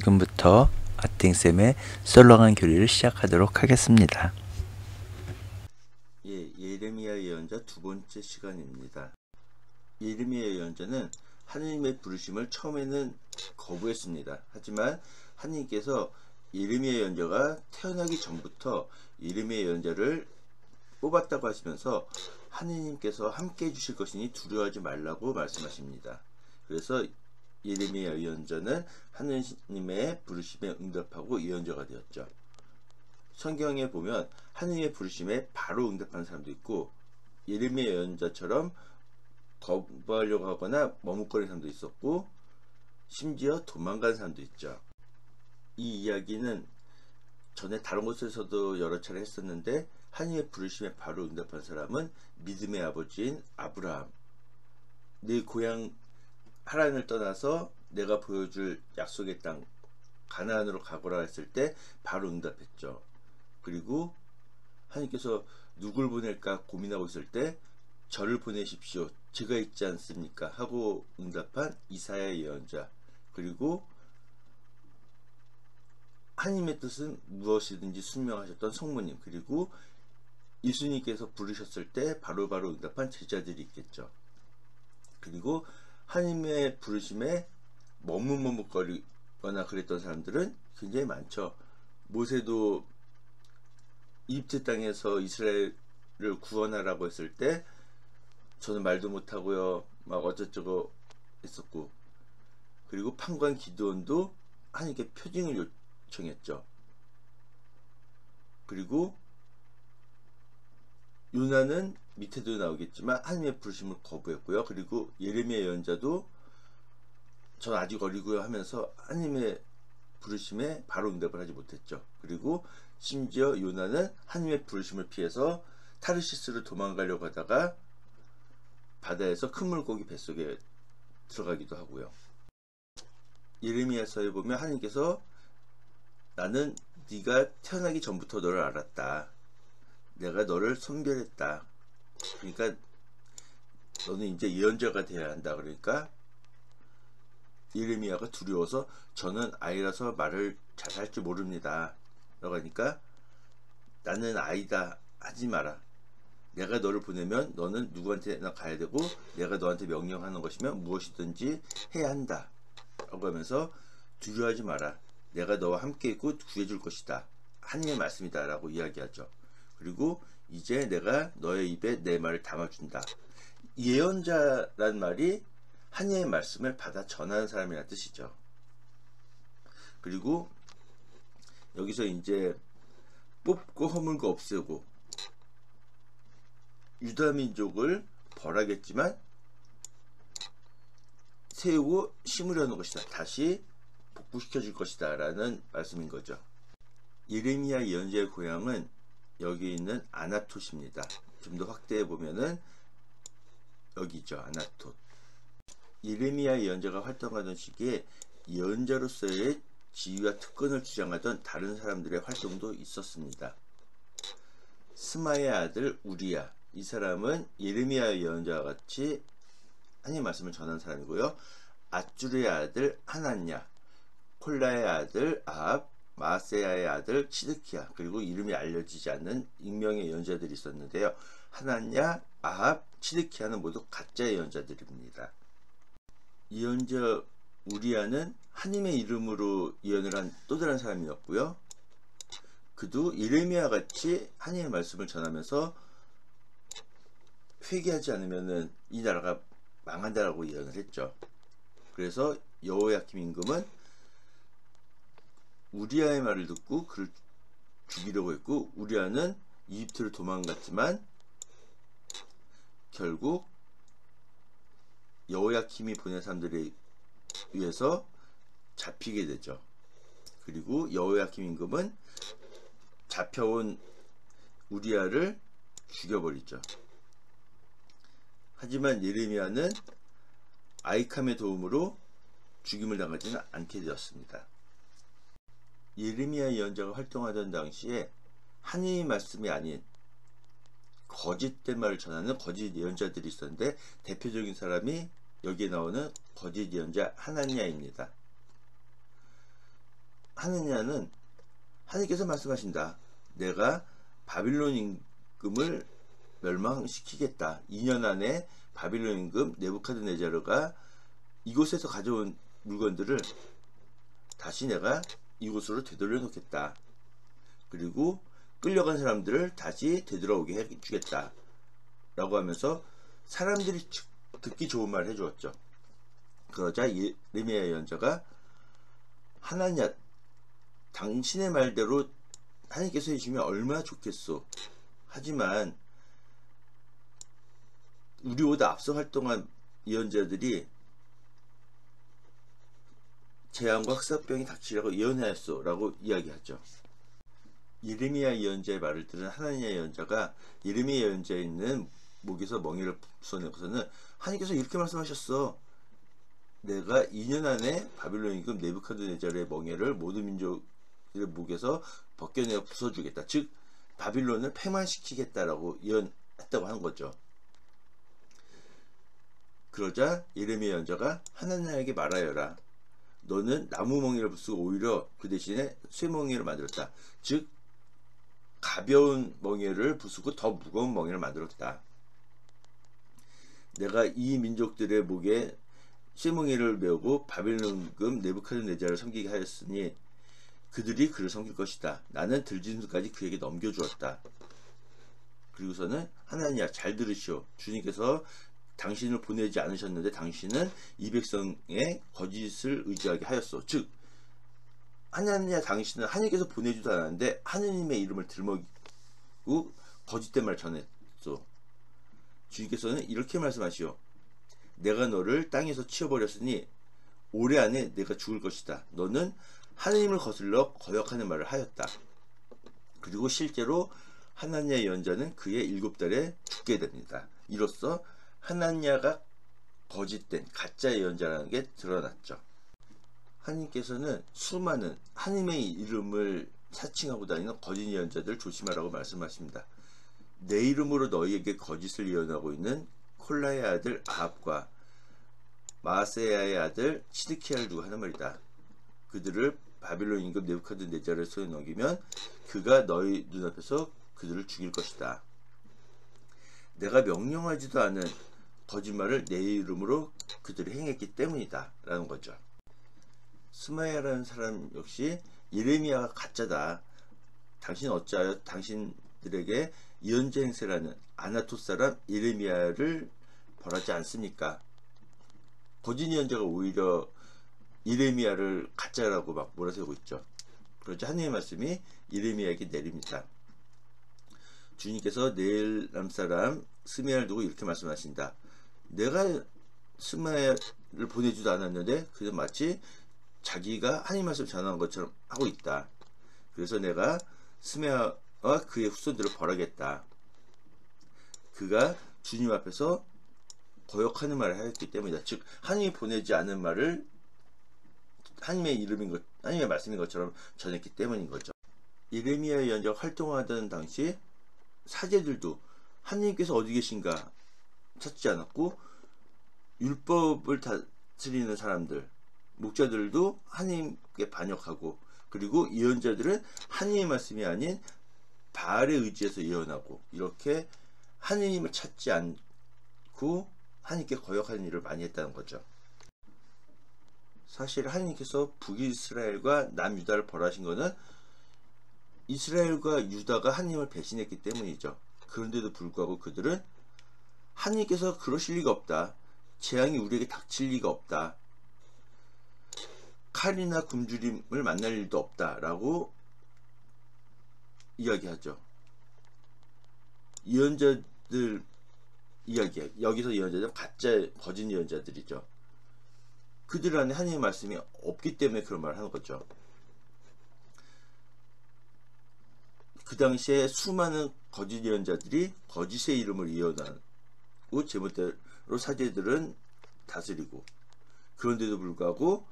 지금부터 아땡쌤의 썰렁한 교리를 시작하도록 하겠습니다. 예레미야 예언자 두 번째 시간입니다. 예레미야 예언자는 하느님의 부르심을 처음에는 거부했습니다. 하지만 하느님께서 예레미야 예언자가 태어나기 전부터 예레미야 예언자를 뽑았다고 하시면서 하느님께서 함께 해주실 것이니 두려워하지 말라고 말씀하십니다. 그래서 예레미야 예언자는 하느님의 부르심에 응답하고 예언자가 되었죠. 성경에 보면 하느님의 부르심에 바로 응답하는 사람도 있고, 예레미야 예언자처럼 거부하려고 하거나 머뭇거리는 사람도 있었고, 심지어 도망간 사람도 있죠. 이 이야기는 전에 다른 곳에서도 여러 차례 했었는데, 하느님의 부르심에 바로 응답한 사람은 믿음의 아버지인 아브라함. 내 고향 하란을 떠나서 내가 보여줄 약속의 땅 가나안으로 가거라 했을 때 바로 응답했죠. 그리고 하나님께서 누굴 보낼까 고민하고 있을 때 저를 보내십시오, 제가 있지 않습니까 하고 응답한 이사야 예언자. 그리고 하나님의 뜻은 무엇이든지 순명하셨던 성모님. 그리고 예수님께서 부르셨을 때 바로바로 응답한 제자들이 있겠죠. 그리고 하나님의 부르심에 머뭇머뭇거리거나 그랬던 사람들은 굉장히 많죠. 모세도 이집트 땅에서 이스라엘을 구원하라고 했을 때 저는 말도 못하고요 막 어쩌저쩌고 했었고, 그리고 판관 기드온도 하나님께 표징을 요청했죠. 그리고 요나는 밑에도 나오겠지만 하나님의 부르심을 거부했고요. 그리고 예레미야 예언자도 전 아직 어리고요 하면서 하나님의 부르심에 바로 응답을 하지 못했죠. 그리고 심지어 요나는 하나님의 부르심을 피해서 타르시스로 도망가려고 하다가 바다에서 큰 물고기 뱃속에 들어가기도 하고요. 예레미야서에 보면 하나님께서 나는 네가 태어나기 전부터 너를 알았다, 내가 너를 선별했다, 그러니까 너는 이제 예언자가 돼야 한다. 그러니까 예레미야가 두려워서 저는 아이라서 말을 잘 할 줄 모릅니다 라고 하니까 나는 아이다 하지 마라, 내가 너를 보내면 너는 누구한테나 가야 되고 내가 너한테 명령하는 것이면 무엇이든지 해야 한다 라고 하면서 두려워하지 마라, 내가 너와 함께 있고 구해줄 것이다, 하나님의 말씀이다 라고 이야기하죠. 그리고 이제 내가 너의 입에 내 말을 담아준다. 예언자란 말이 하나님의 말씀을 받아 전하는 사람이라는 뜻이죠. 그리고 여기서 이제 뽑고 허물고 없애고 유다민족을 벌하겠지만 세우고 심으려는 것이다, 다시 복구시켜 줄 것이다 라는 말씀인 거죠. 예레미야 예언자의 고향은 여기 있는 아나톳입니다. 좀 더 확대해 보면은 여기죠, 아나톳. 예레미야 예언자가 활동하던 시기에 예언자로서의 지위와 특권을 주장하던 다른 사람들의 활동도 있었습니다. 스마의 아들 우리야, 이 사람은 예레미야 예언자와 같이 하나님의 말씀을 전한 사람이고요. 앗주르의 아들 하나냐, 콜라의 아들 아합, 마세야의 아들 치드키야, 그리고 이름이 알려지지 않는 익명의 예언자들이 있었는데요. 하나냐, 아합, 치드키야는 모두 가짜 예언자들입니다. 예언자 우리야는 하나님의 이름으로 예언을 한 또 다른 사람이었고요. 그도 예레미야 같이 하나님의 말씀을 전하면서 회개하지 않으면 이 나라가 망한다라고 예언을 했죠. 그래서 여호야킴 임금은 우리야의 말을 듣고 그를 죽이려고 했고, 우리야는 이집트를 도망갔지만 결국 여호야킴이 보낸 사람들에 의해서 잡히게 되죠. 그리고 여호야킴 임금은 잡혀온 우리야를 죽여버리죠. 하지만 예레미야는 아이캄의 도움으로 죽임을 당하지는 않게 되었습니다. 예레미야 예언자가 활동하던 당시에 하나님의 말씀이 아닌 거짓된 말을 전하는 거짓 예언자들이 있었는데, 대표적인 사람이 여기에 나오는 거짓 예언자 하나냐입니다. 하느냐는 하느님께서 말씀하신다. 내가 바빌론 임금을 멸망시키겠다. 2년 안에 바빌론 임금 네부카드네자르가 이곳에서 가져온 물건들을 다시 내가 이곳으로 되돌려 놓겠다. 그리고 끌려간 사람들을 다시 되돌아오게 해주겠다. 라고 하면서 사람들이 듣기 좋은 말을 해주었죠. 그러자 예레미야 예언자가 하나님, 당신의 말대로 하나님께서 해주시면 얼마나 좋겠소. 하지만 우리보다 앞서 활동한 예언자들이 재앙과 흑사병이 닥치라고 예언하였소 라고 이야기하죠. 예레미야 예언자의 말을 들은 하나니야 예언자가 예레미야 예언자에 있는 목에서 멍에를 부숴내고서는 하나님께서 이렇게 말씀하셨어. 내가 2년 안에 바빌론 임금 네부카드네자르의 멍에를 모든 민족의 목에서 벗겨내어 부숴주겠다. 즉 바빌론을 폐만시키겠다라고 예언했다고 하는 거죠. 그러자 예레미야 예언자가 하나님에게 말하여라. 너는 나무 멍에를 부수고 오히려 그 대신에 쇠 멍에를 만들었다. 즉 가벼운 멍에를 부수고 더 무거운 멍에를 만들었다. 내가 이 민족들의 목에 쇠멍에를 메우고 바빌론 임금 네부카드네자를 섬기게 하였으니 그들이 그를 섬길 것이다. 나는 들짐승까지 그에게 넘겨주었다. 그리고서는 하나님이야 잘 들으시오. 주님께서 당신을 보내지 않으셨는데 당신은 이 백성의 거짓을 의지하게 하였소. 즉 하나님이야 당신은 하나님께서 보내지도 않았는데 하느님의 이름을 들먹이고 거짓된 말을 전했소. 주님께서는 이렇게 말씀하시오. 내가 너를 땅에서 치워버렸으니 올해 안에 내가 죽을 것이다. 너는 하느님을 거슬러 거역하는 말을 하였다. 그리고 실제로 하나니야 예언자는 그의 7달에 죽게 됩니다. 이로써 하나니야가 거짓된 가짜 예언자라는 게 드러났죠. 하나님께서는 수많은 하나님의 이름을 사칭하고 다니는 거짓 예언자들 조심하라고 말씀하십니다. 내 이름으로 너희에게 거짓을 예언하고 있는 콜라의 아들 아합과 마세야의 아들 시드키야를 두고 하는 말이다. 그들을 바빌론 임금 네부카드네자르의 손에 넘기면 그가 너희 눈앞에서 그들을 죽일 것이다. 내가 명령하지도 않은 거짓말을 내 이름으로 그들이 행했기 때문이다 라는 거죠. 스마야라는 사람 역시 예레미야가 가짜다. 당신 어찌하여 당신들에게 예언자 행세라는 아나토 사람 예레미야를 벌하지 않습니까? 거짓 예언자가 오히려 예레미야를 가짜라고 막 몰아세우고 있죠. 그러자 하나님의 말씀이 예레미야에게 내립니다. 주님께서 네엘람 사람 스마야를 두고 이렇게 말씀하신다. 내가 스마야를 보내지도 않았는데 그는 마치 자기가 하나님 말씀을 전하는 것처럼 하고 있다. 그래서 내가 스마야와 그의 후손들을 벌하겠다. 그가 주님 앞에서 거역하는 말을 하였기 때문이다. 즉 하나님이 보내지 않은 말을 하나님의 이름인 것, 하나님의 말씀인 것처럼 전했기 때문인 거죠. 예레미야 예언자가 활동하던 당시 사제들도 하나님께서 어디 계신가 찾지 않았고 율법을 다스리는 사람들, 목자들도 하나님께 반역하고 그리고 예언자들은 하나님의 말씀이 아닌 바알에 의지해서 예언하고 이렇게 하나님을 찾지 않고 하나님께 거역하는 일을 많이 했다는 거죠. 사실 하나님께서 북이스라엘과 남유다를 벌하신 것은 이스라엘과 유다가 하나님을 배신했기 때문이죠. 그런데도 불구하고 그들은 하나님께서 그러실 리가 없다. 재앙이 우리에게 닥칠 리가 없다. 칼이나 굶주림을 만날 일도 없다. 라고 이야기하죠. 예언자들 이야기, 여기서 예언자들은 가짜 거짓 예언자들이죠. 그들 안에 하나님의 말씀이 없기 때문에 그런 말을 하는 거죠. 그 당시에 수많은 거짓 예언자들이 거짓의 이름을 예언하고 제멋대로 사제들은 다스리고 그런데도 불구하고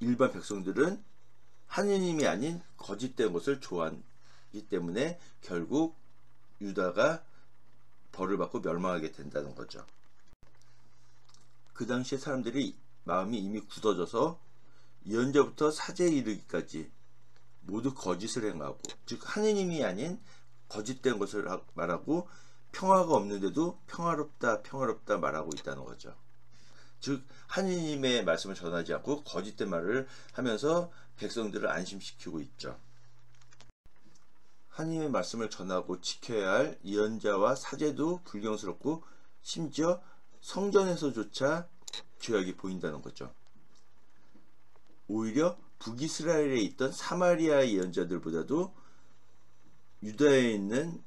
일반 백성들은 하느님이 아닌 거짓된 것을 좋아하기 때문에 결국 유다가 벌을 받고 멸망하게 된다는 거죠. 그 당시에 사람들이 마음이 이미 굳어져서 예언자부터 사제에 이르기까지 모두 거짓을 행하고, 즉 하느님이 아닌 거짓된 것을 말하고 평화가 없는데도 평화롭다 평화롭다 말하고 있다는 거죠. 즉 하느님의 말씀을 전하지 않고 거짓된 말을 하면서 백성들을 안심시키고 있죠. 하느님의 말씀을 전하고 지켜야 할 예언자와 사제도 불경스럽고 심지어 성전에서조차 죄악이 보인다는 거죠. 오히려 북이스라엘에 있던 사마리아 예언자들보다도 유다에 있는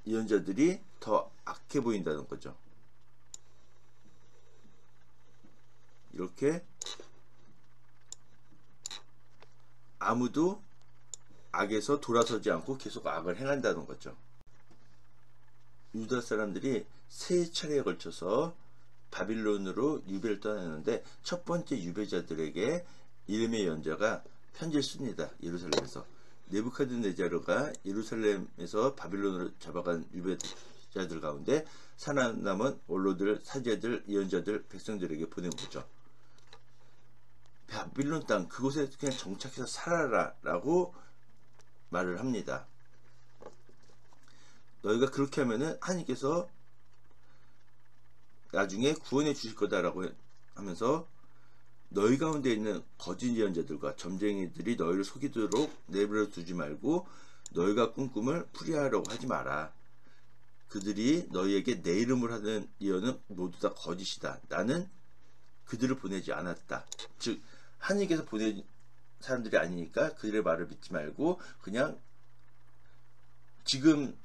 예언자들이 더 악해 보인다는 거죠. 이렇게 아무도 악에서 돌아서지 않고 계속 악을 행한다는 거죠. 유다 사람들이 세 차례에 걸쳐서 바빌론으로 유배를 떠나는데 첫 번째 유배자들에게 이름의 예언자가 편지를 씁니다. 예루살렘에서. 네부카드네자르가 예루살렘에서 바빌론으로 잡아간 유배자들 가운데 살아남은 원로들, 사제들, 예언자들, 백성들에게 보낸 거죠. 바빌론 땅 그곳에 그냥 정착해서 살아라 라고 말을 합니다. 너희가 그렇게 하면은 하나님께서 나중에 구원해 주실 거다라고 하면서 너희 가운데 있는 거짓 예언자들과 점쟁이들이 너희를 속이도록 내버려 두지 말고 너희가 꾼 꿈을 풀이하려고 하지 마라. 그들이 너희에게 내 이름을 하는 예언은 모두 다 거짓이다. 나는 그들을 보내지 않았다. 즉 하나님께서 보낸 사람들이 아니니까 그들의 말을 믿지 말고 그냥 지금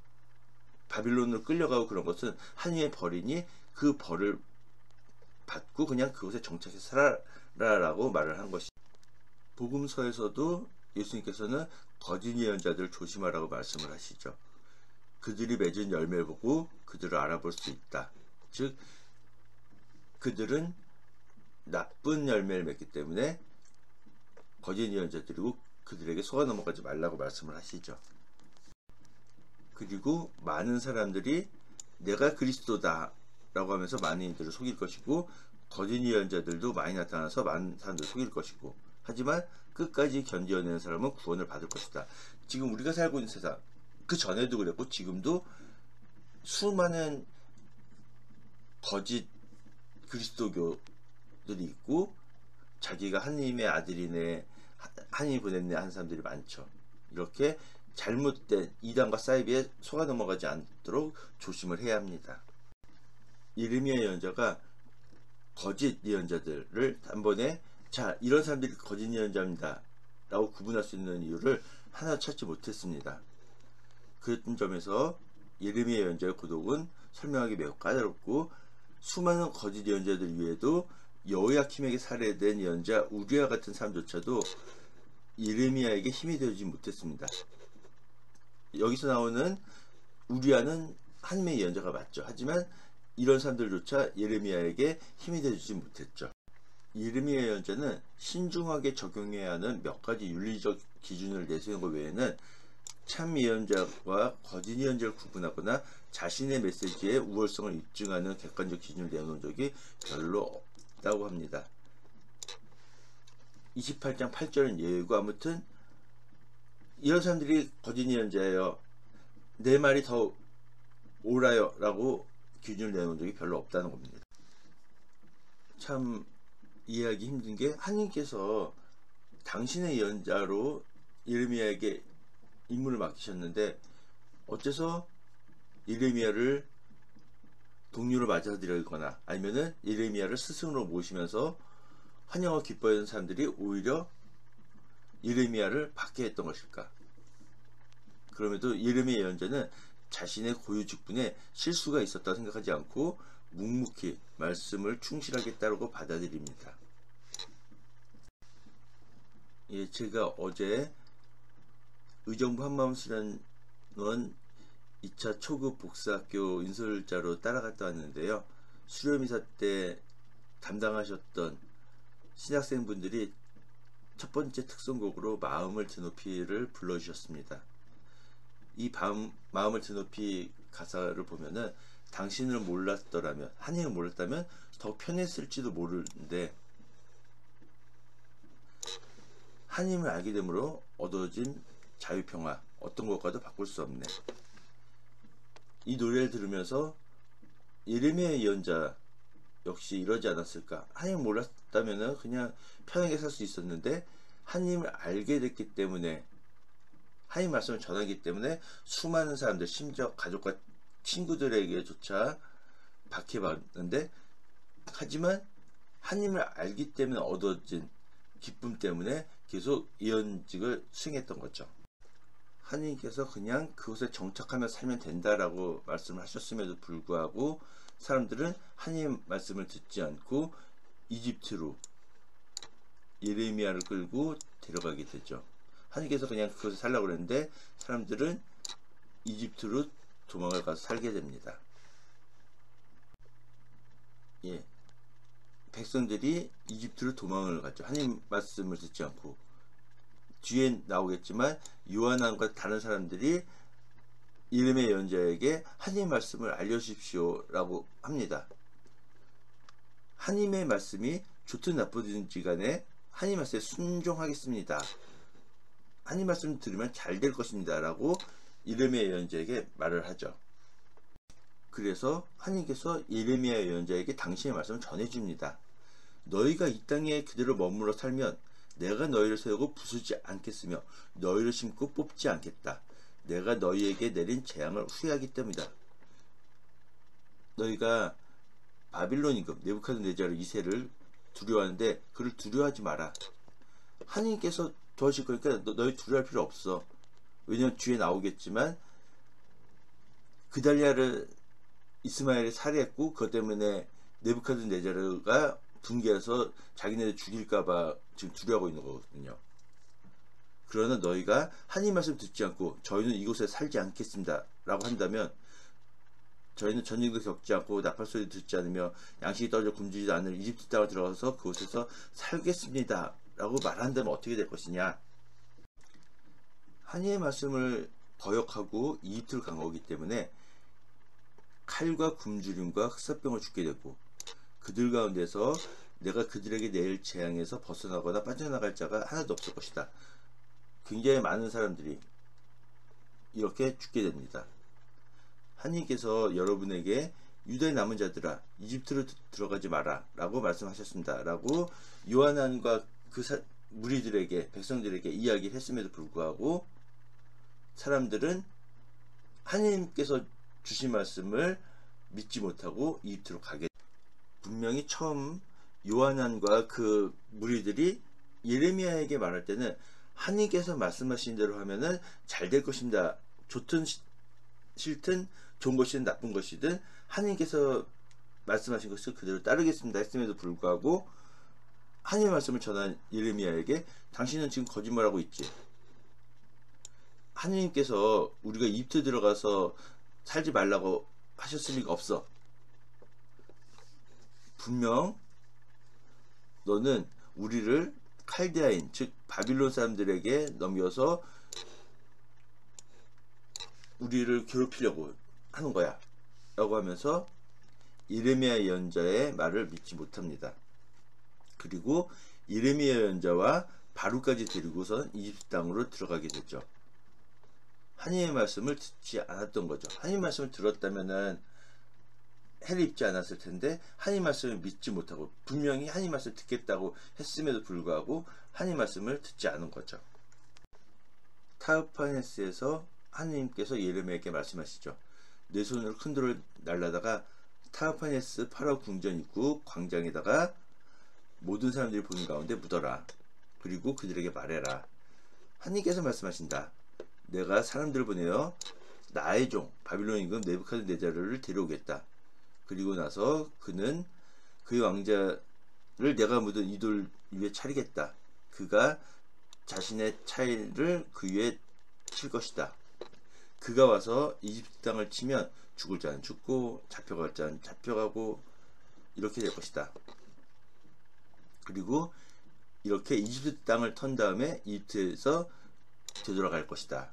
바빌론으로 끌려가고 그런 것은 하나님의 벌이니 그 벌을 받고 그냥 그곳에 정착해서 살아라라고 말을 한 것이. 복음서에서도 예수님께서는 거짓 예언자들 조심하라고 말씀을 하시죠. 그들이 맺은 열매를 보고 그들을 알아볼 수 있다. 즉 그들은 나쁜 열매를 맺기 때문에 거짓 예언자들이고 그들에게 속아 넘어가지 말라고 말씀을 하시죠. 그리고 많은 사람들이 내가 그리스도다 라고 하면서 많은 이들을 속일 것이고 거짓 예언자들도 많이 나타나서 많은 사람들을 속일 것이고 하지만 끝까지 견뎌내는 사람은 구원을 받을 것이다. 지금 우리가 살고 있는 세상 그 전에도 그랬고 지금도 수많은 거짓 그리스도교들이 있고 자기가 하느님의 아들이네 하느님이 보냈네 하는 사람들이 많죠. 이렇게 잘못된 이단과 사이비에 속아 넘어가지 않도록 조심을 해야 합니다. 예레미야 예언자가 거짓 예언자들을 단번에 자 이런 사람들이 거짓 예언자입니다 라고 구분할 수 있는 이유를 하나 찾지 못했습니다. 그런 점에서 예레미야 예언자의 고독은 설명하기 매우 까다롭고 수많은 거짓 예언자들 위에도 여호야킴에게 살해된 예언자 우리아 같은 사람조차도 예레미야에게 힘이 되지 못했습니다. 여기서 나오는 우리아는 하나님의 예언자가 맞죠. 하지만 이런 사람들조차 예레미야에게 힘이 되지 못했죠. 예레미야 예언자는 신중하게 적용해야 하는 몇 가지 윤리적 기준을 내세운 것 외에는 참 예언자와 거짓 예언자를 구분하거나 자신의 메시지의 우월성을 입증하는 객관적 기준을 내놓은 적이 별로 없다고 합니다. 28장 8절은 예외고 아무튼 이런 사람들이 거짓 예언자예요. 내 말이 더 옳아요 라고 기준을 내놓은 적이 별로 없다는 겁니다. 참 이해하기 힘든 게 하나님께서 당신의 예언자로 예레미야에게 임무를 맡기셨는데 어째서 예레미야를 동료로 맞아들이거나 아니면은 예레미야를 스승으로 모시면서 환영하고 기뻐하는 사람들이 오히려 예레미야를 받게 했던 것일까? 그럼에도 예레미야 예언자는 자신의 고유 직분에 실수가 있었다고 생각하지 않고 묵묵히 말씀을 충실하게 따르고 받아들입니다. 예, 제가 어제 의정부 한마음수련원 2차 초급 복사학교 인솔자로 따라갔다 왔는데요. 수료미사 때 담당하셨던 신학생분들이 첫 번째 특선곡으로 마음을 드높이를 불러주셨습니다. 이 마음을 드높이 가사를 보면은 당신을 몰랐더라면 하나님을 몰랐다면 더 편했을지도 모르는데 하나님을 알게 됨으로 얻어진 자유평화, 어떤 것과도 바꿀 수 없네. 이 노래를 들으면서 예레미야 예언자 역시 이러지 않았을까? 하나님 몰랐다면 그냥 편하게 살 수 있었는데 하나님을 알게 됐기 때문에, 하나님 말씀을 전하기 때문에 수많은 사람들, 심지어 가족과 친구들에게조차 박해받는데, 하지만 하나님을 알기 때문에 얻어진 기쁨 때문에 계속 예언직을 수행했던 거죠. 하나님께서 그냥 그곳에 정착하며 살면 된다라고 말씀을 하셨음에도 불구하고 사람들은 하나님 말씀을 듣지 않고 이집트로 예레미야를 끌고 데려가게 되죠. 하나님께서 그냥 그곳에 살라고 그랬는데 사람들은 이집트로 도망을 가서 살게 됩니다. 예, 백성들이 이집트로 도망을 갔죠. 하나님 말씀을 듣지 않고. 뒤에 나오겠지만 요한과 다른 사람들이 예레미야 예언자에게 하나님 말씀을 알려주십시오 라고 합니다. 하나님의 말씀이 좋든 나쁘든지 간에 하나님 말씀에 순종하겠습니다. 하나님 말씀 들으면 잘 될 것입니다 라고 예레미야 예언자에게 말을 하죠. 그래서 하나님께서 예레미야 예언자에게 당신의 말씀을 전해줍니다. 너희가 이 땅에 그대로 머물러 살면 내가 너희를 세우고 부수지 않겠으며 너희를 심고 뽑지 않겠다. 내가 너희에게 내린 재앙을 후회하기 때문이다. 너희가 바빌론 임금 느부갓네살 2세를 두려워하는데 그를 두려워하지 마라. 하나님께서 도와줄 거니까 너희 두려워할 필요 없어. 왜냐면 뒤에 나오겠지만 그달리아를 이스마엘이 살해했고 그것 때문에 느부갓네살가 분개해서 자기네들 죽일까봐 지금 두려워하고 있는 거거든요. 그러나 너희가 하나님 말씀 듣지 않고 저희는 이곳에 살지 않겠습니다 라고 한다면, 저희는 전쟁도 겪지 않고 나팔소리 듣지 않으며 양식이 떨어져 굶주리지 않을 이집트 땅을 들어가서 그곳에서 살겠습니다 라고 말한다면 어떻게 될 것이냐. 하나님의 말씀을 거역하고 이집트를 간 거기 때문에 칼과 굶주림과 흑사병을 죽게 되고, 그들 가운데서 내가 그들에게 내릴 재앙에서 벗어나거나 빠져나갈 자가 하나도 없을 것이다. 굉장히 많은 사람들이 이렇게 죽게 됩니다. 하나님께서 여러분에게 유다의 남은 자들아 이집트로 들어가지 마라 라고 말씀하셨습니다 라고 요한과 그 무리들에게, 백성들에게 이야기를 했음에도 불구하고 사람들은 하나님께서 주신 말씀을 믿지 못하고 이집트로 가게. 분명히 처음 요한과 그 무리들이 예레미야에게 말할 때는 하나님께서 말씀하신 대로 하면은 잘 될 것입니다. 좋든 싫든, 좋은 것이든 나쁜 것이든 하나님께서 말씀하신 것을 그대로 따르겠습니다 했음에도 불구하고 하나님의 말씀을 전한 예레미야에게 당신은 지금 거짓말하고 있지. 하나님께서 우리가 이집트 들어가서 살지 말라고 하셨을 리가 없어. 분명 너는 우리를 칼데아인, 즉 바빌론 사람들에게 넘겨서 우리를 괴롭히려고 하는 거야 라고 하면서 예레미야 예언자의 말을 믿지 못합니다. 그리고 예레미야 예언자와 바룩까지 데리고선 이집트 땅으로 들어가게 되죠. 하나님의 말씀을 듣지 않았던 거죠. 하나님의 말씀을 들었다면은 해를 입지 않았을 텐데 하나님 말씀을 믿지 못하고 분명히 하나님 말씀을 듣겠다고 했음에도 불구하고 하나님 말씀을 듣지 않은 거죠. 타흐파네스에서 하나님께서 예레미야에게 말씀하시죠. 내 손으로 큰 돌을 날라다가 타흐파네스 파라오 궁전 입구 광장에다가 모든 사람들이 보는 가운데 묻어라. 그리고 그들에게 말해라. 하나님께서 말씀하신다. 내가 사람들을 보내어 나의 종 바빌론 임금 느부갓네살을 데려오겠다. 그리고 나서 그는 그의 왕자를 내가 묻은 이 돌 위에 차리겠다. 그가 자신의 차를 그 위에 칠 것이다. 그가 와서 이집트 땅을 치면 죽을 자는 죽고 잡혀갈 자는 잡혀가고 이렇게 될 것이다. 그리고 이렇게 이집트 땅을 턴 다음에 이집트에서 되돌아갈 것이다.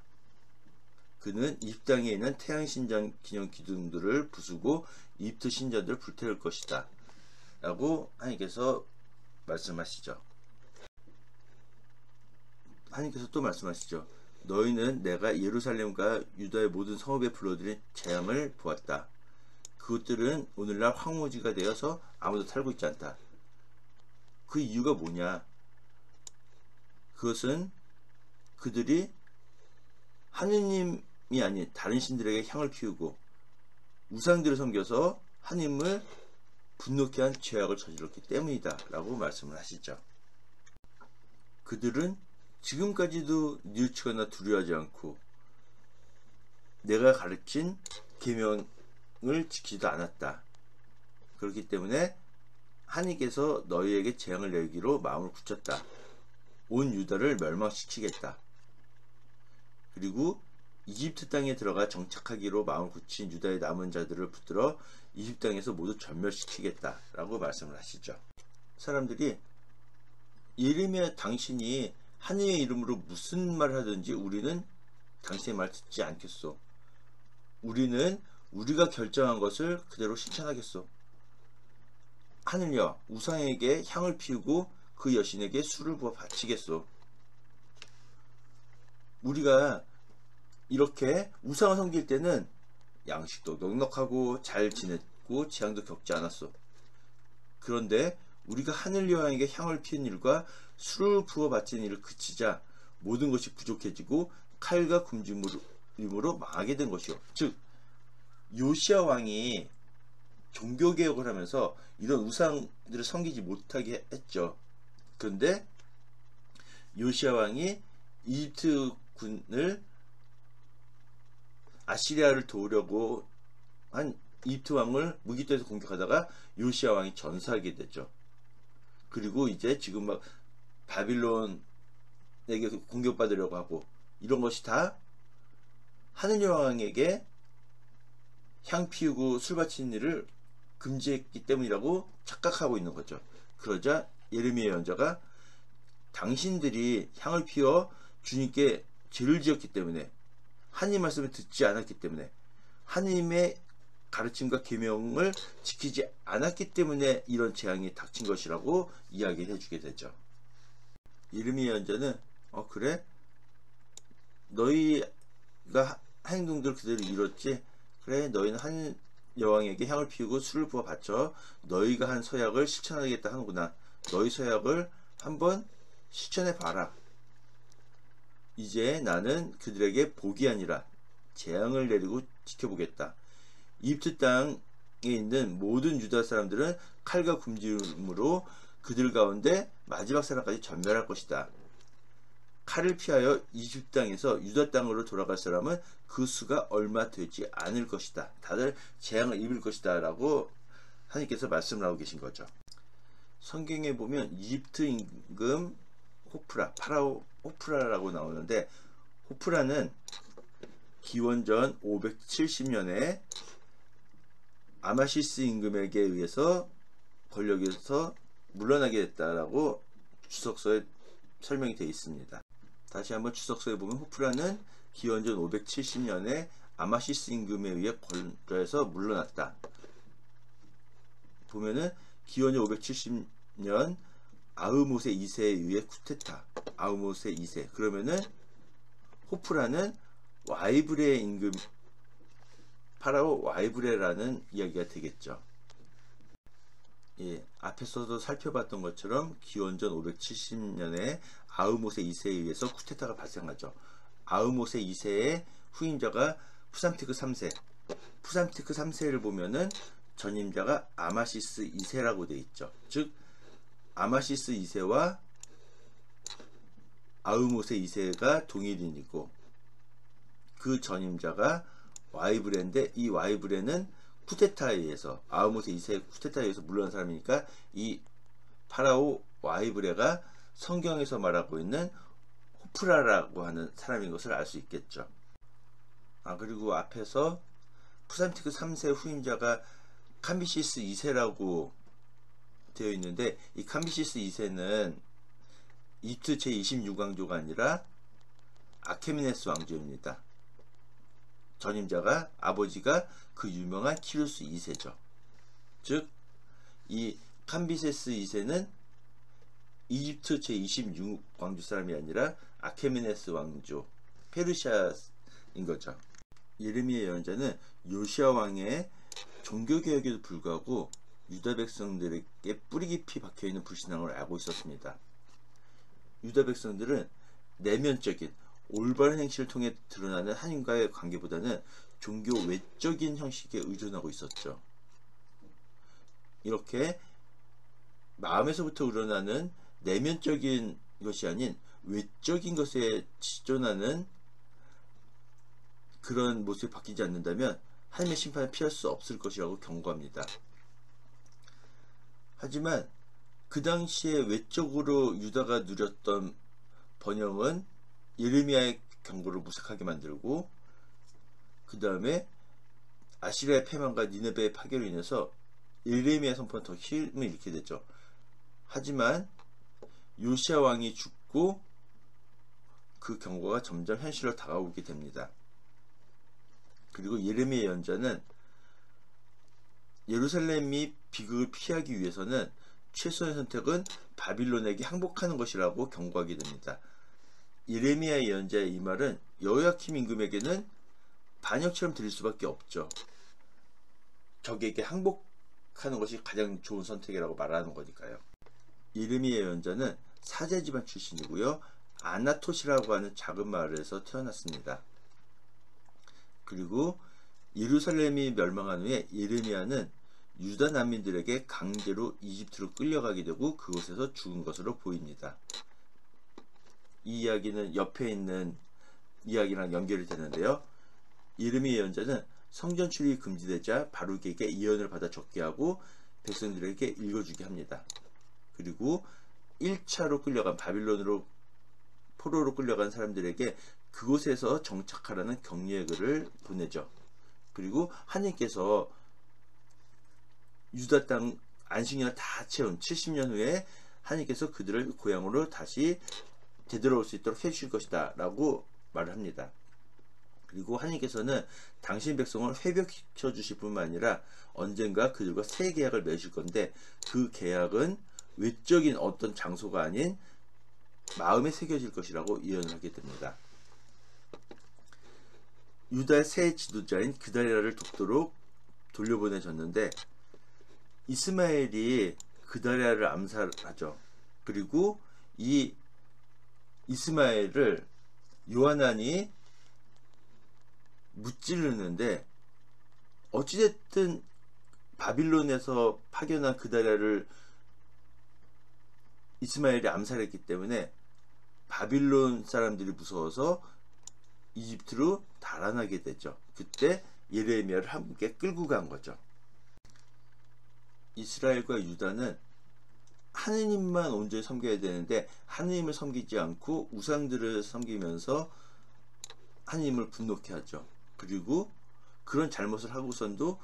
그는 이집트 땅에 있는 태양신전 기념 기둥들을 부수고 이집트 신전들을 불태울 것이다 라고 하나님께서 말씀하시죠. 하나님께서 또 말씀하시죠. 너희는 내가 예루살렘과 유다의 모든 성읍에 불러들인 재앙을 보았다. 그것들은 오늘날 황무지가 되어서 아무도 살고 있지 않다. 그 이유가 뭐냐? 그것은 그들이 하느님이 아닌 다른 신들에게 향을 피우고 우상들을 섬겨서 하느님을 분노케 한 죄악을 저질렀기 때문이다 라고 말씀을 하시죠. 그들은 지금까지도 뉘우치거나 두려워하지 않고 내가 가르친 계명을 지키지도 않았다. 그렇기 때문에 하나님께서 너희에게 재앙을 내리기로 마음을 굳혔다. 온 유다를 멸망시키겠다. 그리고 이집트 땅에 들어가 정착하기로 마음을 굳힌 유다의 남은 자들을 붙들어 이집트 땅에서 모두 전멸시키겠다 라고 말씀을 하시죠. 사람들이 예레미야 당신이 하느님의 이름으로 무슨 말을 하든지 우리는 당신의 말 듣지 않겠소. 우리는 우리가 결정한 것을 그대로 실천하겠소. 하늘여 우상에게 향을 피우고 그 여신에게 술을 부어 바치겠소. 우리가 이렇게 우상을 섬길 때는 양식도 넉넉하고 잘 지냈고 재앙도 겪지 않았소. 그런데 우리가 하늘 여왕에게 향을 피운 일과 술을 부어 바친 일을 그치자 모든 것이 부족해지고 칼과 굶주림으로 망하게 된 것이요. 즉 요시야 왕이 종교개혁을 하면서 이런 우상들을 섬기지 못하게 했죠. 그런데 요시야 왕이 이집트 군을 아시리아를 도우려고 한 이집트 왕을 무기토에서 공격하다가 요시야 왕이 전사하게 되죠. 그리고 이제 지금 막 바빌론에게 공격받으려고 하고 이런 것이 다 하늘 여왕에게 향 피우고 술 바치는 일을 금지했기 때문이라고 착각하고 있는 거죠. 그러자 예레미야 예언자가 당신들이 향을 피워 주님께 죄를 지었기 때문에 하나님 말씀을 듣지 않았기 때문에 하나님의 가르침과 계명을 지키지 않았기 때문에 이런 재앙이 닥친 것이라고 이야기를 해주게 되죠. 예레미야 예언자는 그래? 너희가 행동들 그대로 이뤘지? 그래 너희는 한 여왕에게 향을 피우고 술을 부어 바쳐 너희가 한 서약을 실천하겠다 하는구나. 너희 서약을 한번 실천해 봐라. 이제 나는 그들에게 복이 아니라 재앙을 내리고 지켜보겠다. 이집트 땅에 있는 모든 유다 사람들은 칼과 굶주림으로 그들 가운데 마지막 사람까지 전멸할 것이다. 칼을 피하여 이집트 땅에서 유다 땅으로 돌아갈 사람은 그 수가 얼마 되지 않을 것이다. 다들 재앙을 입을 것이다 라고 하나님께서 말씀을 하고 계신 거죠. 성경에 보면 이집트 임금 호프라, 파라오 호프라라고 나오는데 호프라는 기원전 570년에 아마시스 임금에게 의해서 권력에서 물러나게 됐다라고 주석서에 설명이 되어 있습니다. 다시 한번 주석서에 보면 호프라는 기원전 570년에 아마시스 임금에 의해 권력에서 물러났다. 보면은 기원전 570년 아흐모세 2세에 의해 쿠데타. 아흐모세 2세. 그러면은 호프라는 와이브레 임금 파라오 와이브레라는 이야기가 되겠죠. 예, 앞에서도 살펴봤던 것처럼 기원전 570년에 아흐모세 2세에 의해서 쿠데타가 발생하죠. 아흐모세 2세의 후임자가 푸삼티크 3세. 푸삼티크 3세를 보면은 전임자가 아마시스 2세라고 되어 있죠. 즉 아마시스 2세와 아흐모세 2세가 동일인이고 그 전임자가 와이브레인데 이 와이브레는 쿠데타에 의해서 아흐모세 2세 쿠데타에 의해서 물러난 사람이니까 이 파라오 와이브레가 성경에서 말하고 있는 호프라라고 하는 사람인 것을 알 수 있겠죠. 그리고 앞에서 푸삼티크 3세 후임자가 캄비시스 2세라고 되어 있는데 이 캄비시스 2세는 이집트 제26왕조가 아니라 아케메네스 왕조입니다. 전임자가 아버지가 그 유명한 키루스 2세죠. 즉 이 캄비세스 2세는 이집트 제26왕조 사람이 아니라 아케메네스 왕조, 페르시아인 거죠. 예레미야 예언자는 요시야 왕의 종교개혁에도 불구하고 유다 백성들에게 뿌리 깊이 박혀있는 불신앙을 알고 있었습니다. 유다 백성들은 내면적인 올바른 행실을 통해 드러나는 하나님과의 관계보다는 종교 외적인 형식에 의존하고 있었죠. 이렇게 마음에서부터 우러나는 내면적인 것이 아닌 외적인 것에 치존하는 그런 모습이 바뀌지 않는다면 하나님의 심판을 피할 수 없을 것이라고 경고합니다. 하지만 그 당시에 외적으로 유다가 누렸던 번영은 예레미야의 경고를 무색하게 만들고, 그 다음에 아시리아의 패망과 니느베의 파괴로 인해서 예레미야 선포는 더 힘을 잃게 되죠. 하지만 요시야 왕이 죽고 그 경고가 점점 현실로 다가오게 됩니다. 그리고 예레미야 예언자는 예루살렘이 비극을 피하기 위해서는 최선의 선택은 바빌론에게 항복하는 것이라고 경고하게 됩니다. 예레미야 예언자의 이 말은 여호야킴 임금에게는 반역처럼 들릴 수밖에 없죠. 적에게 항복하는 것이 가장 좋은 선택이라고 말하는 거니까요. 예레미야 예언자는 사제 집안 출신이고요. 아나토시라고 하는 작은 마을에서 태어났습니다. 그리고 예루살렘이 멸망한 후에 예레미야는 유다 난민들에게 강제로 이집트로 끌려가게 되고 그곳에서 죽은 것으로 보입니다. 이 이야기는 옆에 있는 이야기랑 연결이 되는데요. 예레미야 예언자는 성전 출입이 금지되자 바룩에게 예언을 받아 적게 하고 백성들에게 읽어주게 합니다. 그리고 1차로 끌려간 바빌론으로 포로로 끌려간 사람들에게 그곳에서 정착하라는 격려의 글을 보내죠. 그리고 하나님께서 유다 땅 안식년을 다 채운 70년 후에 하나님께서 그들을 고향으로 다시 되돌아올 수 있도록 해주실 것이다 라고 말을 합니다. 그리고 하나님께서는 당신 백성을 회복시켜 주실 뿐만 아니라 언젠가 그들과 새 계약을 맺을 건데, 그 계약은 외적인 어떤 장소가 아닌 마음에 새겨질 것이라고 예언을 하게 됩니다. 유다의 새 지도자인 그달리아를 돕도록 돌려보내졌는데 이스마엘이 그달리아를 암살하죠. 그리고 이 이스마엘을 요하난이 무찌르는데, 어찌됐든 바빌론에서 파견한 그달리아를 이스마엘이 암살했기 때문에 바빌론 사람들이 무서워서 이집트로 달아나게 되죠. 그때 예레미야를 함께 끌고 간 거죠. 이스라엘과 유다는 하느님만 온전히 섬겨야 되는데 하느님을 섬기지 않고 우상들을 섬기면서 하느님을 분노케 하죠. 그리고 그런 잘못을 하고선도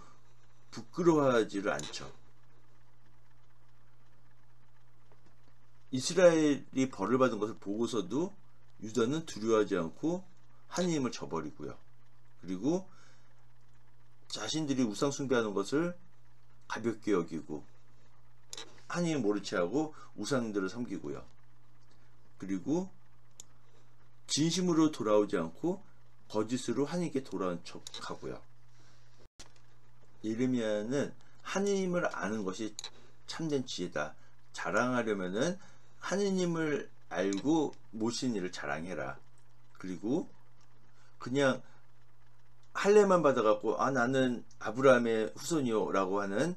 부끄러워하지를 않죠. 이스라엘이 벌을 받은 것을 보고서도 유다는 두려워하지 않고 하느님을 저버리고요. 그리고 자신들이 우상 숭배하는 것을 가볍게 여기고 하느님 모른 채 하고 우상들을 섬기고요. 그리고 진심으로 돌아오지 않고 거짓으로 하느님께 돌아온 척하고요. 예레미야는 하느님을 아는 것이 참된 지혜다. 자랑하려면은 하느님을 알고 모신 일을 자랑해라. 그리고 그냥 할례만 받아갖고 나는 아브라함의 후손이요 라고 하는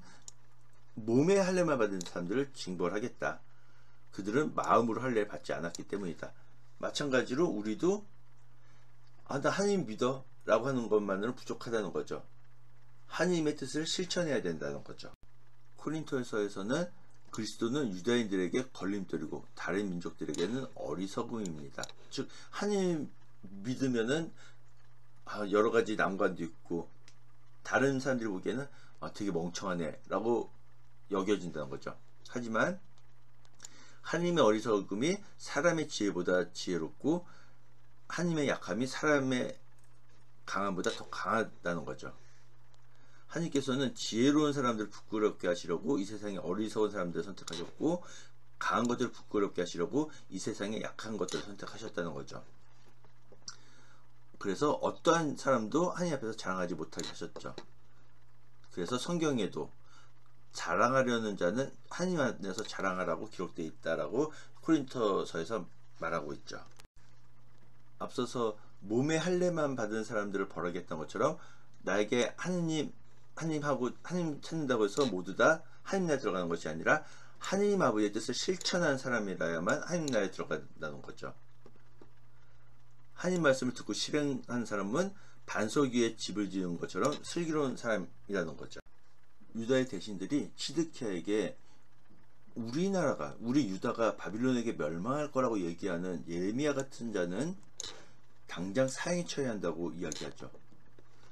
몸의 할례만 받은 사람들을 징벌하겠다. 그들은 마음으로 할례를 받지 않았기 때문이다. 마찬가지로 우리도 나 하느님 믿어 라고 하는 것만으로 부족하다는 거죠. 하느님의 뜻을 실천해야 된다는 거죠. 코린토서에서는 그리스도는 유다인들에게 걸림돌이고 다른 민족들에게는 어리석음입니다. 즉 하느님 믿으면은 여러 가지 난관도 있고 다른 사람들이 보기에는 되게 멍청하네 라고 여겨진다는 거죠. 하지만 하느님의 어리석음이 사람의 지혜보다 지혜롭고 하느님의 약함이 사람의 강함보다 더 강하다는 거죠. 하느님께서는 지혜로운 사람들을 부끄럽게 하시려고 이 세상에 어리석은 사람들을 선택하셨고 강한 것들을 부끄럽게 하시려고 이 세상에 약한 것들을 선택하셨다는 거죠. 그래서 어떠한 사람도 하나님 앞에서 자랑하지 못하게 하셨죠. 그래서 성경에도 자랑하려는 자는 하나님 안에서 자랑하라고 기록되어 있다라고 코린토서에서 말하고 있죠. 앞서서 몸의 할례만 받은 사람들을 벌하겠다는 것처럼 나에게 하나님 찾는다고 해서 모두 다 하나님 나라에 들어가는 것이 아니라 하나님 아버지의 뜻을 실천한 사람이라야만 하나님 나라에 들어간다는 거죠. 하나님 말씀을 듣고 실행한 사람은 반석 위에 집을 지은 것처럼 슬기로운 사람이라는 거죠. 유다의 대신들이 시드키야에게 우리 유다가 바빌론에게 멸망할 거라고 얘기하는 예레미야 같은 자는 당장 사형에 처해야 한다고 이야기하죠.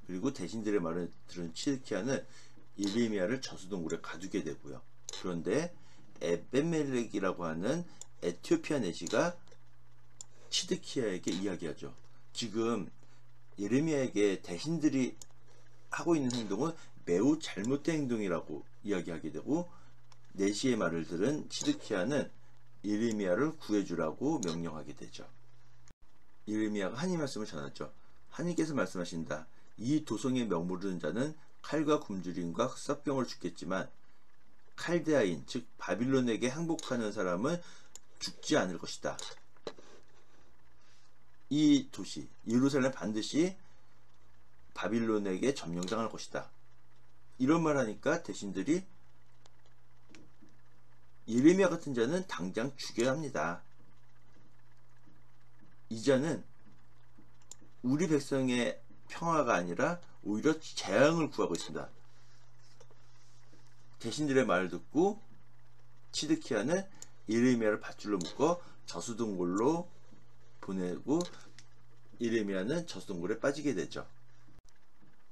그리고 대신들의 말을 들은 시드키야는 예레미야를 저수동굴에 가두게 되고요. 그런데 에벤멜렉이라고 하는 에티오피아 내시가 시드키야에게 이야기하죠. 지금 예레미야에게 대신들이 하고 있는 행동은 매우 잘못된 행동이라고 이야기하게 되고, 내시의 말을 들은 시드키야는 예레미야를 구해주라고 명령하게 되죠. 예레미야가 하나님 말씀을 전하죠. 하나님께서 말씀하신다. 이 도성에 머무르는 자는 칼과 굶주림과 흑사병을 죽겠지만 칼데아인 즉 바빌론에게 항복하는 사람은 죽지 않을 것이다. 이 도시 예루살렘 반드시 바빌론에게 점령당할 것이다. 이런 말 하니까 대신들이 예레미야 같은 자는 당장 죽여야 합니다. 이 자는 우리 백성의 평화가 아니라 오히려 재앙을 구하고 있습니다. 대신들의 말을 듣고 시드키야는 예레미야를 밧줄로 묶어 저수동굴로 보내고 예레미야는 저수동굴에 빠지게 되죠.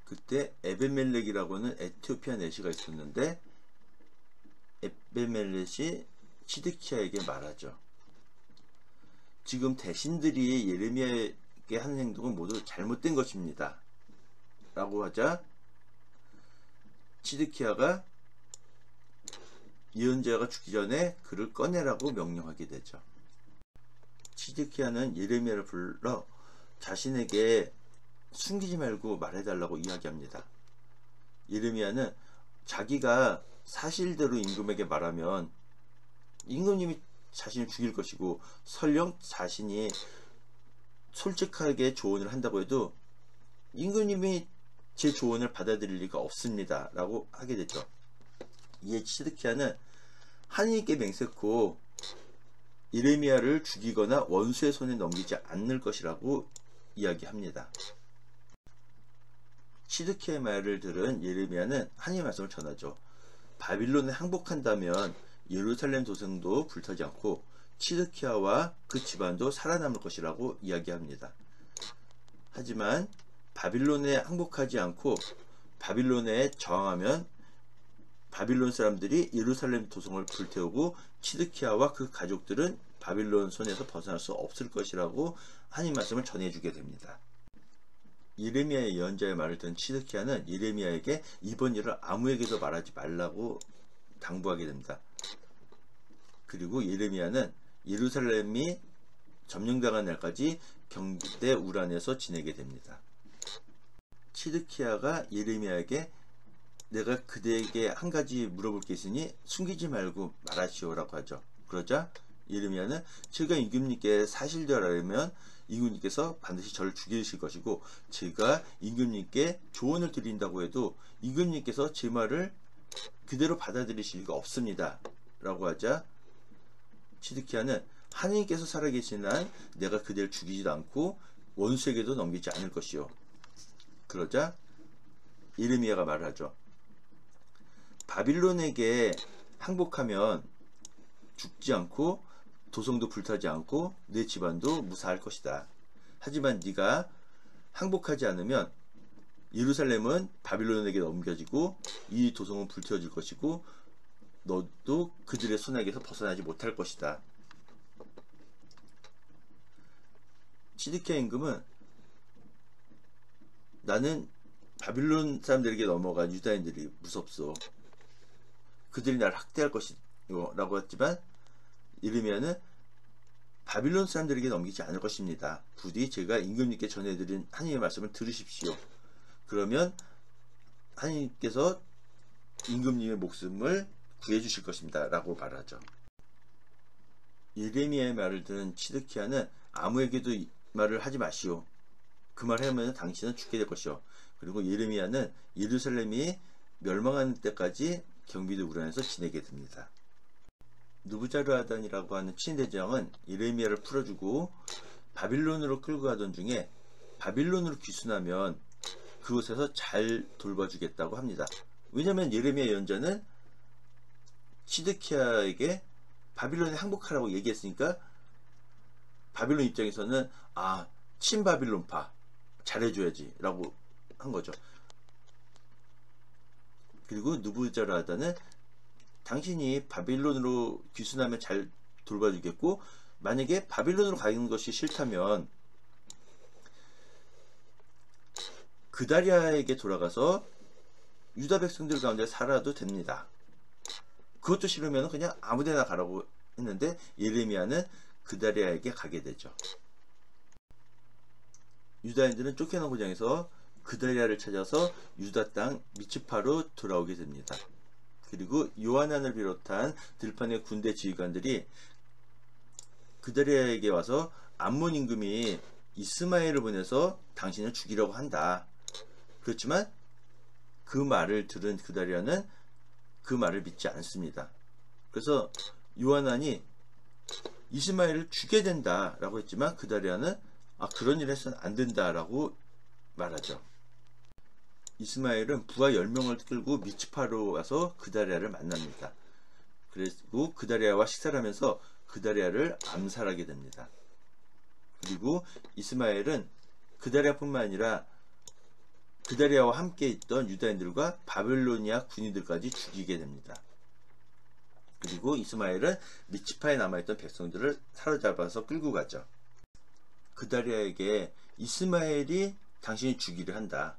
그때 에벤멜렉이라고는 에티오피아 내시가 있었는데 에벤멜렉이 시드키야에게 말하죠. 지금 대신들이 예레미야에게 하는 행동은 모두 잘못된 것입니다. 라고 하자 시드키야가 예언자가 죽기 전에 그를 꺼내라고 명령하게 되죠. 시드키야는 예레미야를 불러 자신에게 숨기지 말고 말해달라고 이야기합니다. 예레미야는 자기가 사실대로 임금에게 말하면 임금님이 자신을 죽일 것이고, 설령 자신이 솔직하게 조언을 한다고 해도 임금님이 제 조언을 받아들일 리가 없습니다 라고 하게 되죠. 이에 시드키야는 하나님께 맹세코 예레미야를 죽이거나 원수의 손에 넘기지 않을 것이라고 이야기합니다. 시드키야의 말을 들은 예레미야는 하나님의 말씀을 전하죠. 바빌론에 항복한다면 예루살렘 도성도 불타지 않고 시드키야와 그 집안도 살아남을 것이라고 이야기합니다. 하지만 바빌론에 항복하지 않고 바빌론에 저항하면 바빌론 사람들이 예루살렘 도성을 불태우고 시드키야와 그 가족들은 바빌론 손에서 벗어날 수 없을 것이라고 하나님 말씀을 전해주게 됩니다. 예레미야의 예언자의 말을 듣는 시드키야는 예레미야에게 이번 일을 아무에게도 말하지 말라고 당부하게 됩니다. 그리고 예레미야는 예루살렘이 점령당한 날까지 경대 우란에서 지내게 됩니다. 시드키야가 예레미야에게 내가 그대에게 한 가지 물어볼 게 있으니 숨기지 말고 말하시오라고 하죠. 그러자 예레미야는 제가 임금님께 사실대로 알면 임금님께서 반드시 저를 죽이실 것이고, 제가 임금님께 조언을 드린다고 해도 임금님께서 제 말을 그대로 받아들이실 리가 없습니다 라고 하자 시드키야는 하나님께서 살아계신 한 내가 그대를 죽이지도 않고 원수에게도 넘기지 않을 것이요. 그러자 예레미야가 말을 하죠. 바빌론에게 항복하면 죽지 않고 도성도 불타지 않고 내 집안도 무사할 것이다. 하지만 네가 항복하지 않으면 예루살렘은 바빌론에게 넘겨지고 이 도성은 불태워질 것이고 너도 그들의 손에게서 벗어나지 못할 것이다. 시드키야 임금은 나는 바빌론 사람들에게 넘어간 유다인들이 무섭소. 그들이 나를 학대할 것이고 라고 했지만 이르미야는 바빌론 사람들에게 넘기지 않을 것입니다. 부디 제가 임금님께 전해드린 하나님의 말씀을 들으십시오. 그러면 하나님께서 임금님의 목숨을 구해주실 것입니다. 라고 말하죠. 예레미야의 말을 들은 시드키야는 아무에게도 이 말을 하지 마시오. 그 말을 하면 당신은 죽게 될 것이오. 그리고 예레미야는 예루살렘이 멸망하는 때까지 경비도 우란에서 지내게 됩니다. 느부자르다니라고 하는 친대장은 예레미야를 풀어주고 바빌론으로 끌고 가던 중에 바빌론으로 귀순하면 그곳에서 잘 돌봐주겠다고 합니다. 왜냐하면 예레미야 예언자는 시드키야에게 바빌론에 항복하라고 얘기했으니까 바빌론 입장에서는 친바빌론파 잘해줘야지 라고 한 거죠. 그리고 느부자르다는 당신이 바빌론으로 귀순하면 잘 돌봐주겠고, 만약에 바빌론으로 가는 것이 싫다면 그다리아에게 돌아가서 유다 백성들 가운데 살아도 됩니다. 그것도 싫으면 그냥 아무데나 가라고 했는데 예레미야는 그다리아에게 가게 되죠. 유다인들은 쫓겨난 고장에서 그다리아를 찾아서 유다 땅 미츠파로 돌아오게 됩니다. 그리고 요하난을 비롯한 들판의 군대 지휘관들이 그다리아에게 와서 암몬 임금이 이스마엘을 보내서 당신을 죽이려고 한다. 그렇지만 그 말을 들은 그다리아는 그 말을 믿지 않습니다. 그래서 요하난이 이스마엘을 죽여야 된다 라고 했지만 그다리아는 그런 일 해서는 안 된다 라고 말하죠. 이스마엘은 부하 10명을 끌고 미츠파로 와서 그다리아를 만납니다. 그리고 그다리아와 식사를 하면서 그다리아를 암살하게 됩니다. 그리고 이스마엘은 그다리아뿐만 아니라 그다리아와 함께 있던 유다인들과 바빌로니아 군인들까지 죽이게 됩니다. 그리고 이스마엘은 미츠파에 남아있던 백성들을 사로잡아서 끌고 가죠. 그다리아에게 이스마엘이 당신이 죽이려 한다,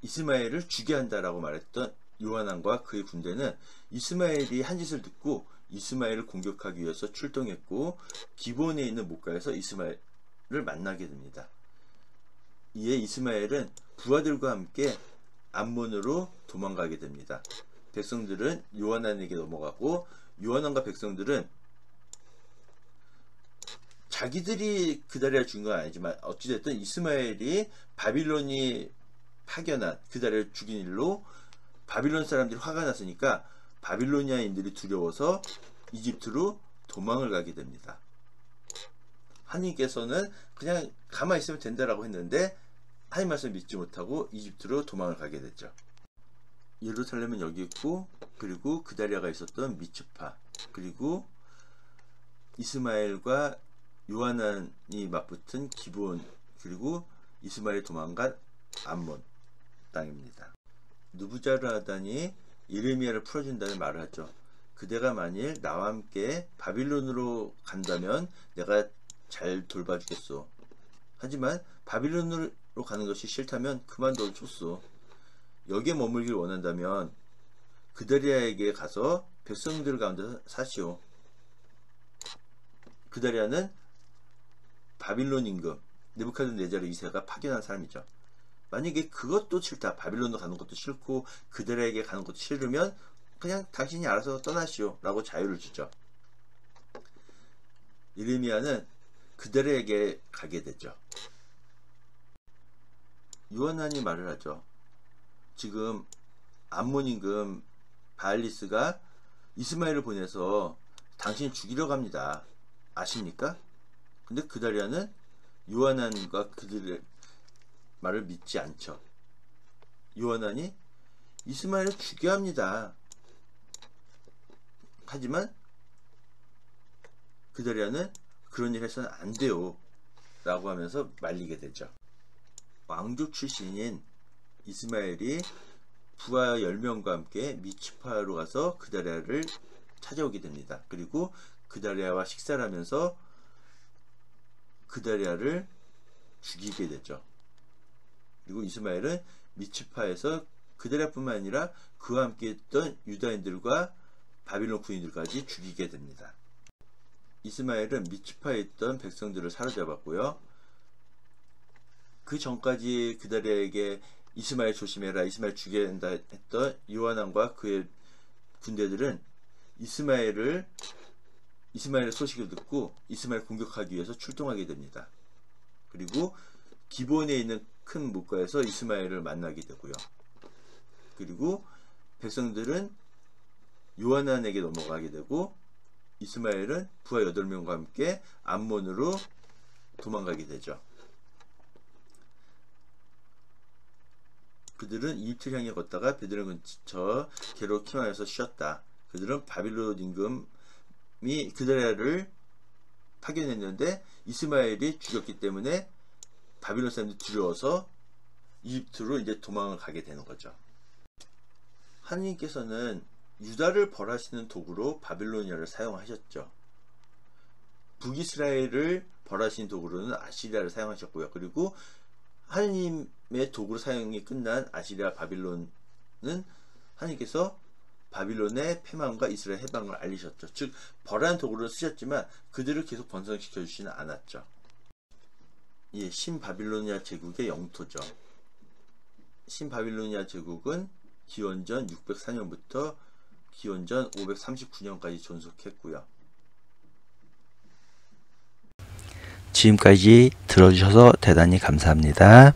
이스마엘을 죽여야 한다라고 말했던 요하난과 그의 군대는 이스마엘이 한 짓을 듣고 이스마엘을 공격하기 위해서 출동했고 기본에 있는 목가에서 이스마엘을 만나게 됩니다. 이에 이스마엘은 부하들과 함께 암몬으로 도망가게 됩니다. 백성들은 요하난에게 넘어가고 요하난과 백성들은 자기들이 그다리아를 죽인 건 아니지만 어찌됐든 이스마엘이 바빌론이 파견한 그다리아를 죽인 일로 바빌론 사람들이 화가 났으니까 바빌로니아인들이 두려워서 이집트로 도망을 가게 됩니다. 하나님께서는 그냥 가만히 있으면 된다라고 했는데 하나님 말씀을 믿지 못하고 이집트로 도망을 가게 됐죠. 예루살렘은 여기 있고, 그리고 그다리아가 있었던 미츠파, 그리고 이스마엘과 요하난이 맞붙은 기브온, 그리고 이스마엘이 도망간 암몬 땅입니다. 느부자르다니 예레미야를 풀어준다는 말을 하죠. 그대가 만일 나와 함께 바빌론으로 간다면 내가 잘 돌봐주겠소. 하지만 바빌론으로 가는 것이 싫다면 그만둬줬소. 여기에 머물길 원한다면 그다리아에게 가서 백성들 가운데 사시오. 그다리아는 바빌론 임금 느부갓네살 2세가 파견한 사람이죠. 만약에 그것도 싫다, 바빌론으로 가는 것도 싫고 그다리아에게 가는 것도 싫으면 그냥 당신이 알아서 떠나시오 라고 자유를 주죠. 예레미야는 그다리아에게 가게 되죠. 요하난이 말을 하죠. 지금 암몬 임금 바알리스가 이스마엘을 보내서 당신을 죽이려고 합니다. 아십니까? 근데 그다리아는 요하난과 그들의 말을 믿지 않죠. 요하난이 이스마엘을 죽여야 합니다. 하지만 그다리아는 그런 일 해서는 안 돼요 라고 하면서 말리게 되죠. 왕족 출신인 이스마엘이 부하 10명과 함께 미츠파로 가서 그다리아를 찾아오게 됩니다. 그리고 그다리아와 식사를 하면서 그다리아를 죽이게 되죠. 그리고 이스마엘은 미츠파에서 그다리아뿐만 아니라 그와 함께 있던 유다인들과 바빌론 군인들까지 죽이게 됩니다. 이스마엘은 미츠파에 있던 백성들을 사로잡았고요. 그 전까지 그들에게 이스마엘 조심해라, 이스마엘 죽여야 한다 했던 요하난과 그의 군대들은 이스마엘의 소식을 듣고 이스마엘 공격하기 위해서 출동하게 됩니다. 그리고 기브온에 있는 큰 물가에서 이스마엘을 만나게 되고요. 그리고 백성들은 요하난에게 넘어가게 되고 이스마엘은 부하 8명과 함께 암몬으로 도망가게 되죠. 그들은 이집트를 향해 걷다가 베들레헴 근처 게로키마에서 쉬었다. 그들은 바빌론 임금이 그들을 파견했는데 이스마엘이 죽였기 때문에 바빌론 사람들이 두려워서 이집트로 이제 도망을 가게 되는 거죠. 하느님께서는 유다를 벌하시는 도구로 바빌로니아를 사용하셨죠. 북이스라엘을 벌하시는 도구로는 아시리아를 사용하셨고요. 그리고 하느님의 도구로 사용이 끝난 아시리아 바빌론은 하느님께서 바빌론의 패망과 이스라엘 해방을 알리셨죠. 즉 벌하는 도구를 쓰셨지만 그들을 계속 번성시켜 주지는 않았죠. 예, 신바빌로니아 제국의 영토죠. 신바빌로니아 제국은 기원전 604년부터 기원전 539년까지 존속했고요. 지금까지 들어주셔서 대단히 감사합니다.